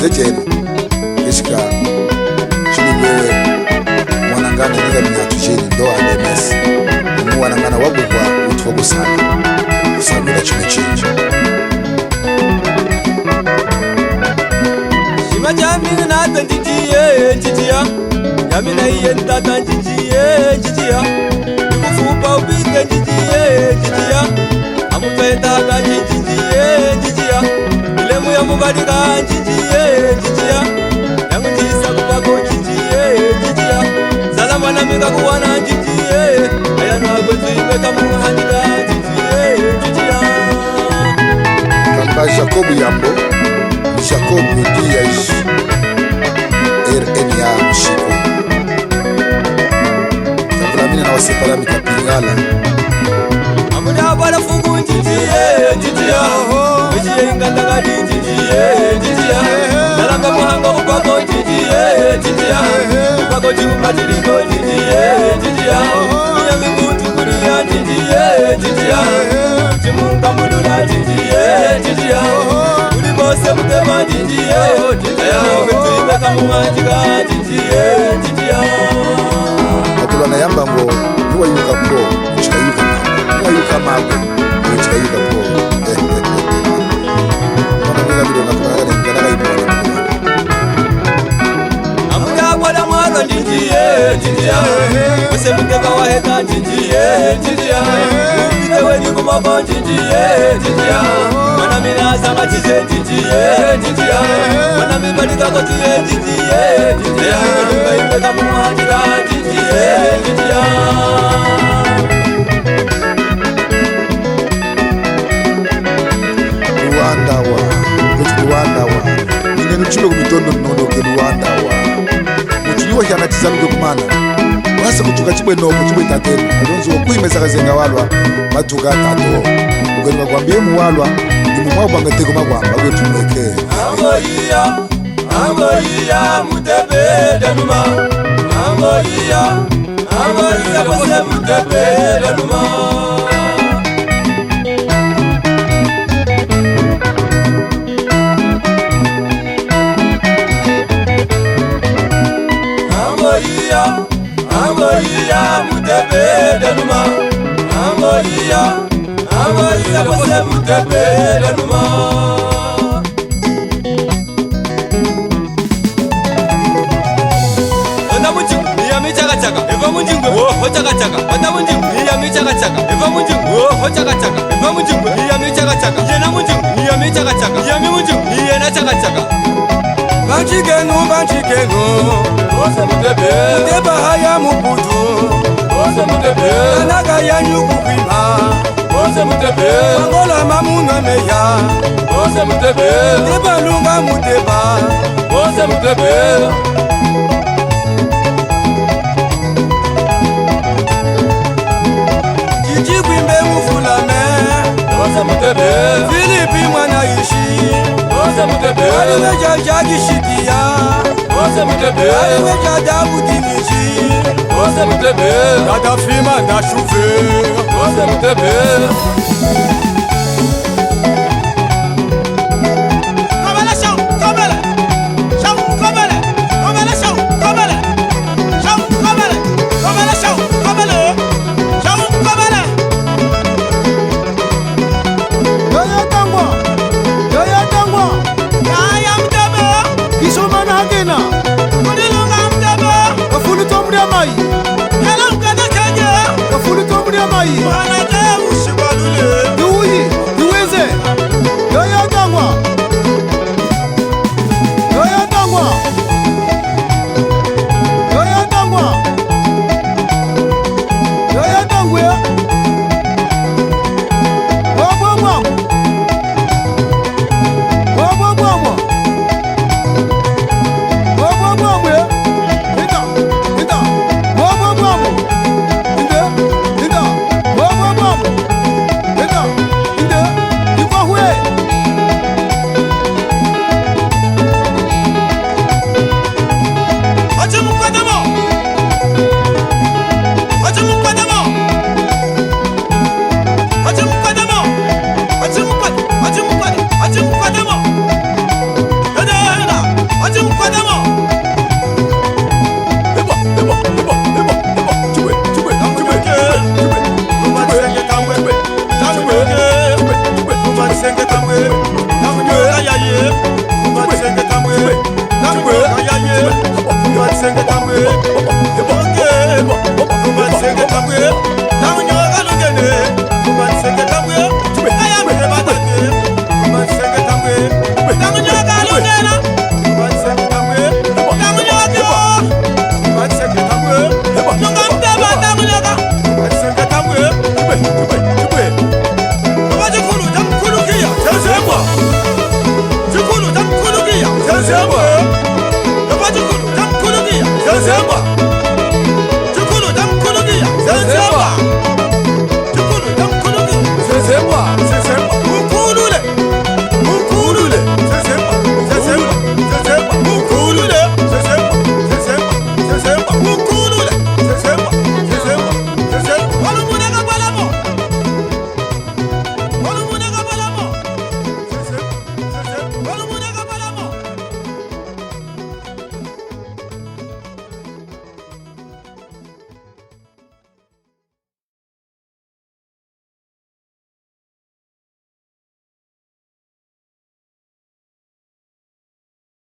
zecheni eshika chilibwe mwanangana nila minatucheni ndo ademesi mwanangana wabugwa utuwa kusana kusabila chime chinja shima jamini nata njijiye njijiya yamina iye ntata njijiye njijiya nikufupa upike njijiye njijiya amutwetaka njijiye njijiya ilemu ya mubadika njijiye njijiya yangutisa kupako njijiye njijiya zala mwana minga kuwana njijiye ayanagwe tuimeka muhandika njijiye njijiya kamba Jacob Yambo Jacob Dias RNA Mshiko tavulamina na wasepara mikapingala amuda bala fungu njijiye njijiya njijiye ingandaka njijiye njijiya nalanga muhanga kupako njijiye njijiya kupako chikupatiriko njijiye njijiya iya mikutu kulia njijiye njijiya chimunga mulula njijiye njijiya uli bose mutema njijiye njijiya wetuimeka mumanjika njijiye njijiya atula na yamba ngo nuwa yuka pro chikayuka nuwa yuka mago chikayuka pro mwana mwega video nakunagane mkanaka ipone amuda bwada mwalo njijiye njijiya wese muteka waheka njijiye njijiya upitewe nikumako njijiye njijiya mwana minaza machize njijiye njijiya mwana mibalikako tiye njijiye njijiya nungaimeka muhandika njijiye njijiya Luanda wa nine nuchilo kumitondo nono ke Luanda wa muchiwa yana tizamwe kumana wasa kutuka chibwe no kuchibwe tateni alonzo kuimeza kazenga walwa matuka tato ukwenga kwambie muwalwa ni mumwa bangateko magwamba kwetumweke angoia mutebe danuma angoia bose mutebe danuma angoia mutebe danuma angoia bose mutebe danuma onda munjingu iya michaka eva munjingu ho chaka onda munjingu iya michaka eva munjingu ho chaka eva munjingu iya michaka yena munjingu iya michaka iya mi munjingu iya na chaka banchikenu ose mutebe muteba haya muputu ose mutebe nanaga ya nyukukwima ose mutebe angola mamunga meya ose mutebe tebalunga muteba ose mutebe chichikwimbe mufulame ose mutebe Filipi mwana ishi ose mutebe aliweja jagishikia ose mutebe aliweja dabudiniji ose mutebe kadafima na shuve ose mutebe Zema